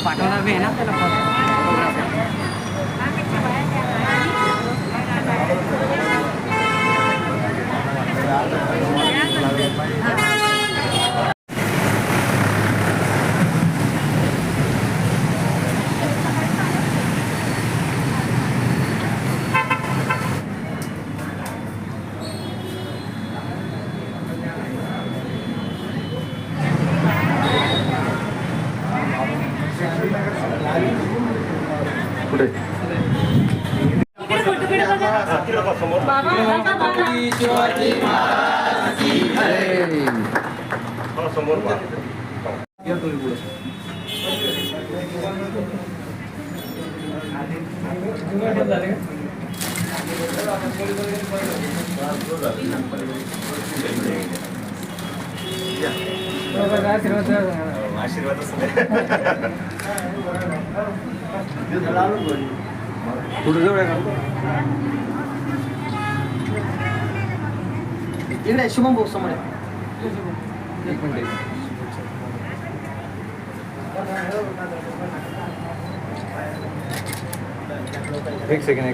पाठवणार बी आहे ना आपल्याला फोटोग्राफर. कुठे समोर आशीर्वाद कुठे जवळ आहे का इकडे शुभम भाऊ समोर आहे. एक मिनिट एक सेकंड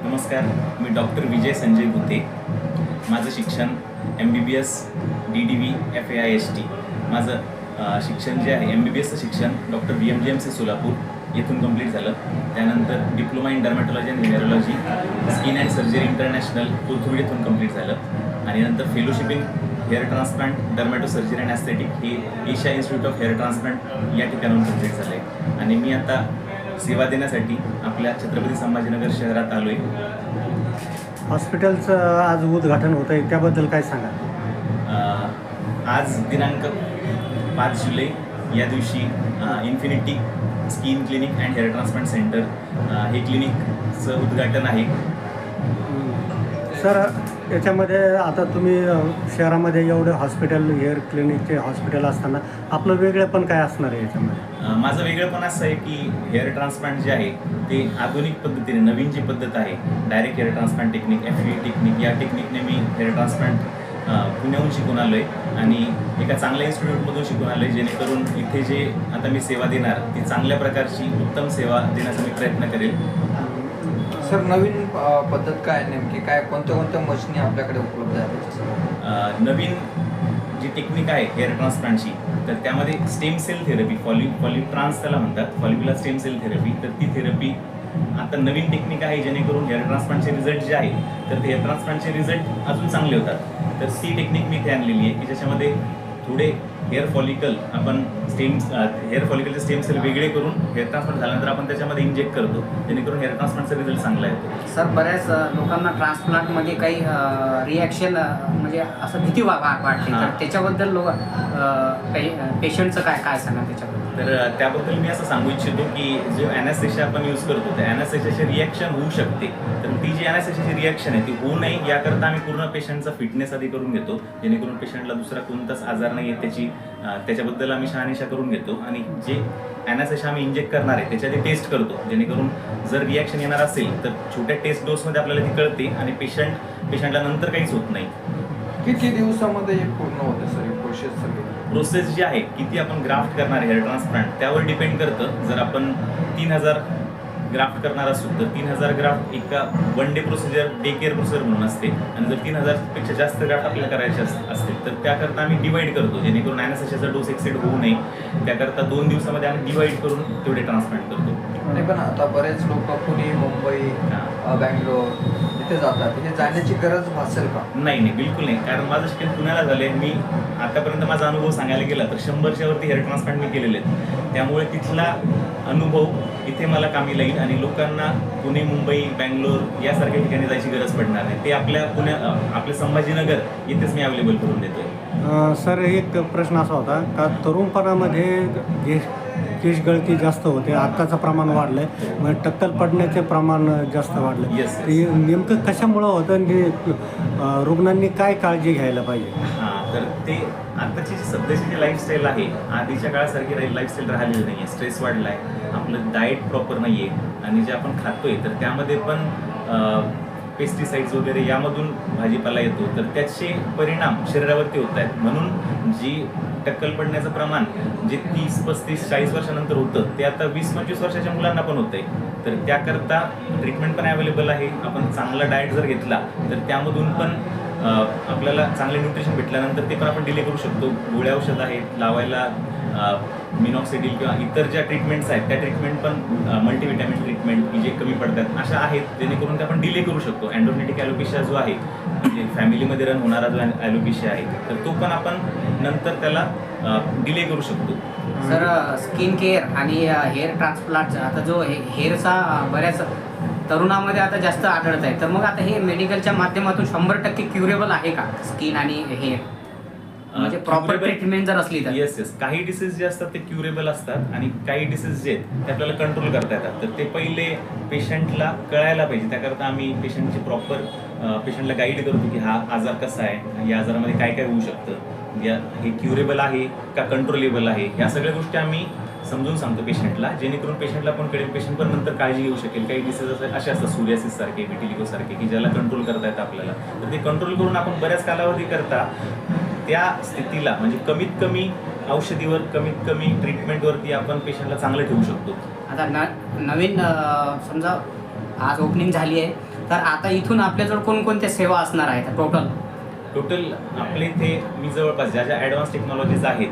नमस्कार, मी डॉक्टर विजय संजय गुते. माझं शिक्षण MBBS DDV FAIST माझं शिक्षण जे आहे MBBSचं शिक्षण डॉक्टर VMGMC सोलापूर येथून कंप्लीट झालं. त्यानंतर diploma in dermatology and neurology skin and surgery international Kothrud येथून कंप्लीट झालं आणि नंतर fellowship in hair transplant dermato surgery and aesthetic हे Asia institute of hair transplant या ठिकाणाहून कंप्लीट झालं आहे आणि मी आता सेवा देण्यासाठी आपल्या छत्रपती संभाजीनगर शहरात आलो आहे. हॉस्पिटलचं आज उद्घाटन होतं आहे, त्याबद्दल काय सांगा? आज दिनांक 5 जुलै या दिवशी infinity skin clinic and hair transplant centre हे क्लिनिकचं उद्घाटन आहे. सर, याच्यामध्ये आता तुम्ही शहरामध्ये एवढे हॉस्पिटल हेअर क्लिनिकचे हॉस्पिटल असताना आपलं वेगळं पण काय असणार आहे याच्यामध्ये? माझं वेगळंपण असं आहे की हेअर ट्रान्सप्लांट जे आहे ते आधुनिक पद्धतीने नवीन जी पद्धत आहे direct hair transplant technique FUE technique या टेक्निकने मी हेअर ट्रान्सप्लांट पुण्याहून शिकून आलो आहे आणि एका चांगल्या इन्स्टिट्यूटमधून शिकून आलो आहे, जेणेकरून इथे जे आता मी सेवा देणार ती चांगल्या प्रकारची उत्तम सेवा देण्याचा मी प्रयत्न करेल. सर, नवीन पद्धत काय नेमकी काय कोणत्या मशिनी आपल्याकडे उपलब्ध आहेत? नवीन जी टेक्निक आहे हेअर ट्रान्सप्लांटची तर त्यामध्ये स्टेम सेल थेरपी फॉलिट्रान्स त्याला म्हणतात, फॉलिक्युलर स्टेम सेल थेरपी. तर ती थेरपी आता नवीन टेक्निक आहे जेणेकरून हेअर ट्रान्सप्लांटचे रिझल्ट जे आहे तर ते हेअर ट्रान्सप्लांटचे रिझल्ट अजून चांगले होतात. तर ती टेक्निक मी इथे आणलेली आहे की ज्याच्यामध्ये थोडे हेअर फॉलिकल आपण हेअर फॉलिकलचे स्टेम सेल वेगळे करून हेअर ट्रान्सप्लांट झाल्यानंतर आपण त्याच्यामध्ये इंजेक्ट करतो जेणेकरून हेअर ट्रान्सप्लांटचा रिझल्ट चांगला येतो. सर, बऱ्याच लोकांना ट्रान्सप्लांटमध्ये काही रिॲक्शन म्हणजे असं भीती वाटते, तर त्याच्याबद्दल पेशंटचं काय सांगा त्याच्याबद्दल? तर त्याबद्दल मी असं सांगू इच्छितो की जो ॲनेस्थेशिया आपण यूज करतो त्या ॲनेस्थेशियाची रिॲक्शन होऊ शकते. तर ती जी ॲनेस्थेशियाची रिॲक्शन आहे ती होऊ नये याकरता आम्ही पूर्ण पेशंटचा फिटनेस आधी करून घेतो जेणेकरून पेशंटला दुसरा कोणताच आजार नाही आहे त्याच्याबद्दल आम्ही शहानिशा करून घेतो आणि जे ॲनेस्थेशिया आम्ही इंजेक्ट करणार आहे त्याच्या आधी टेस्ट करतो जेणेकरून जर रिॲक्शन येणार असेल तर छोट्या टेस्ट डोसमध्ये आपल्याला ती कळते आणि पेशंटला नंतर काहीच होत नाही. किती दिवसामध्ये हे पूर्ण होतं सर ही प्रोसेस जी आहे किती आपण ग्राफ्ट करणार हेअर ट्रान्सप्लांट त्यावर डिपेंड करतं. जर आपण 3000 ग्राफ्ट करणार असू तर 3000 ग्राफ्ट एका one day procedure, day care procedure म्हणून असते. आणि जर 3000पेक्षा जास्त ग्राफ्ट आपल्याला करायचे असतील तर त्याकरता आम्ही डिवाईड करतो, जेणेकरून अॅनेस्थेशियाचा डोस एक्सेड होऊ नये. त्याकरता 2 दिवसामध्ये आम्ही डिवाईड करून तेवढे ट्रान्सप्लांट करतो. नाही पण आता बरेच लोक पुणे, मुंबई, बँगलोर इथे जातात, तिथे जाण्याची गरज भासेल का? नाही नाही, बिलकुल नाही. कारण माझं शिक्षण पुण्याला झालं आहे. मी आतापर्यंत माझा अनुभव सांगायला गेला तर 100च्या वरती हेअर ट्रान्सप्लांट मी केलेले आहेत. त्यामुळे तिथला अनुभव इथे मला कामी लागेल आणि लोकांना पुणे, मुंबई, बँगलोर यासारख्या ठिकाणी जायची गरज पडणार नाही. ते आपले संभाजीनगर इथेच मी अवेलेबल करून देतोय. सर, एक प्रश्न असा होता का तरुणपणामध्ये केश गळती जास्त होते, आत्ताचं प्रमाण वाढलं आहे, म्हणजे टक्कल पडण्याचे प्रमाण जास्त वाढलं. Yes. ते नेमकं कशामुळं होतं आणि रुग्णांनी काय काळजी घ्यायला पाहिजे? हां, तर ते आत्ताची जी सध्याची जी लाईफस्टाईल आहे आधीच्या काळासारखी लाईफस्टाईल राहिलेली नाही आहे. स्ट्रेस वाढला आहे, आपलं डाएट प्रॉपर नाही आहे आणि जे आपण खातोय तर त्यामध्ये पण पेस्टिसाइड्स वगैरे यामधून भाजीपाला येतो, तर त्याचे परिणाम शरीरावरती होत आहेत. म्हणून जी टक्कल पडण्याचं प्रमाण जे 30, 35, 40 वर्षानंतर होतं ते आता 20-25 वर्षाच्या मुलांना पण होतं आहे. तर त्याकरता ट्रीटमेंट पण अवेलेबल आहे. आपण चांगला डाएट जर घेतला तर त्यामधून पण आपल्याला चांगले न्यूट्रिशन भेटल्यानंतर ते पण आपण डिले करू शकतो. गोळ्या औषध आहेत लावायला, मिनॉक्सिडिल किंवा इतर ज्या ट्रीटमेंट्स आहेत त्या ट्रीटमेंट पण मल्टीव्हिटॅमिन ट्रीटमेंट जे कमी पडतात अशा आहेत, जेणेकरून ते आपण डिले करू शकतो. अँड्रोजेनिक ॲलोपेशिया जो आहे म्हणजे फॅमिलीमध्ये रन होणारा जो ॲलोपेशिया आहे तर तो पण आपण नंतर त्याला डिले करू शकतो. सर, स्किन केअर आणि हेअर ट्रान्सप्लांट आता जो हेअरचा बऱ्याच तरुणामध्ये आता जास्त आढळत आहे, तर मग आता हे मेडिकलच्या माध्यमातून 100% क्युरेबल आहे का स्किन आणि हेअर? म्हणजे प्रॉपर ट्रीटमेंट जर असली तर? येस. काही डिसीज जे असतात ते क्युरेबल असतात आणि काही डिसीज जे आहेत ते आपल्याला कंट्रोल करता येतात. तर ते पहिले पेशंटला कळायला पाहिजे. त्याकरता आम्ही पेशंटची पेशंटला गाईड करतो की हा आजार कसा आहे, या आजारामध्ये काय काय होऊ शकतं, हे क्युरेबल आहे का कंट्रोलेबल आहे, ह्या सगळ्या गोष्टी आम्ही समजून सांगतो पेशंटला, जेणेकरून पेशंटला पण कळेल, पेशंट पण नंतर काळजी घेऊ शकेल. काही डिसीज असे असतात सूर्यासिस सारखे, विटिलिगो सारखे की ज्याला कंट्रोल करता येतं आपल्याला. तर ते कंट्रोल करून आपण बऱ्याच कालावधी करता त्या स्थितीला म्हणजे कमीत कमी औषधीवर, कमीत कमी ट्रीटमेंटवरती आपण पेशंटला चांगलं ठेवू शकतो. आता नवीन समजा आज ओपनिंग झाली आहे, तर आता इथून आपल्याजवळ कोणकोणत्या सेवा असणार आहेत टोटल आपल्या इथे मी जवळपास ज्या ॲडव्हान्स टेक्नॉलॉजीज आहेत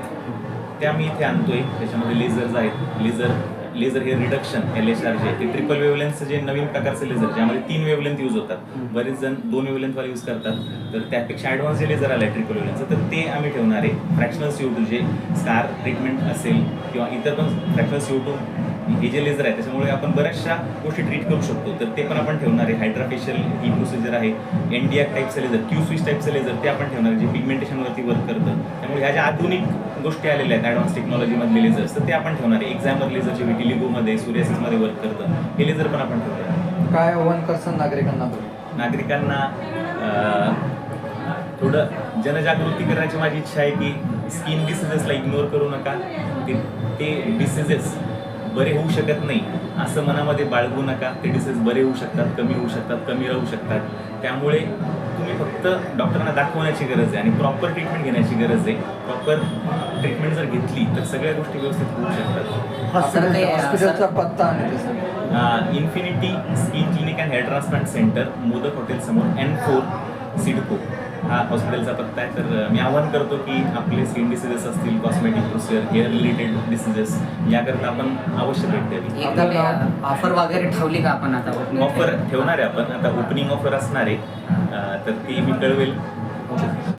त्या मी इथे आणतोय. त्याच्यामध्ये लेझर्स आहेत, लेझर हेअर रिडक्शन LHR जे ते ट्रिपल वेवलेन्थचं जे नवीन प्रकारचं लेझर ज्यामध्ये 3 वेवलेंथ यूज होतात. बरेच जण 2 वेवलेंथवर यूज करतात, तर त्यापेक्षा ॲडव्हान्स जे लेझर आलं आहे ट्रिपल वेवलेंथचं तर ते आम्ही ठेवणार आहे. फ्रॅक्शनल CO2 जे स्कार ट्रीटमेंट असेल किंवा इतर पण फ्रॅक्शनल CO2 हे जे लेझर आहे त्याच्यामुळे आपण बऱ्याचशा गोष्टी ट्रीट करू शकतो, तर ते पण आपण ठेवणार आहे. हायड्राफेशियल ही प्रोसिजर आहे. NDR टाईपचं लेझर, Q-स्विच टाईपचं लेझर ते आपण ठेवणार आहे जे पिगमेंटेशनवरती वर्क करतं. त्यामुळे ह्या ज्या आधुनिक गोष्टी आलेल्या आहेत ॲडव्हान्स टेक्नॉलॉजीमधले लेझर्स तर ते आपण ठेवणार आहे. एक्झाम्पल लेझर जे विटिलिगोमध्ये, सूर्यासिसमध्ये वर्क करतं हे लेझर पण आपण ठेवणार आहे. काय आव्हान करसान नागरिकांना थोडं जनजागृती करण्याची माझी इच्छा आहे की स्किन डिसीजेसला इग्नोर करू नका. ते डिसीजेस बरे होऊ शकत नाही असं मनामध्ये बाळगू नका. ते डिसीज बरे होऊ शकतात, कमी होऊ शकतात, कमी राहू शकतात. त्यामुळे तुम्ही फक्त डॉक्टरांना दाखवण्याची गरज आहे आणि प्रॉपर ट्रीटमेंट घेण्याची गरज आहे. प्रॉपर ट्रीटमेंट जर घेतली तर सगळ्या गोष्टी व्यवस्थित होऊ शकतात. हॉस्पिटलचा पत्ता आणि ते सांगा. Infinity skin clinic and hair transplant centre, modak hotel समोर, N4 सिडको हा हॉस्पिटलचा पत्ता आहे. तर मी आवाहन करतो की आपले स्किन डिसीजेस असतील, cosmetic procedure, hair related diseases याकरता आपण अवश्य भेट द्यावी. एकदा ऑफर वगैरे ठेवली का आपण आता? ऑफर ठेवणार आहे आपण आता, ओपनिंग ऑफर असणार आहे तर ती मी कळवेल.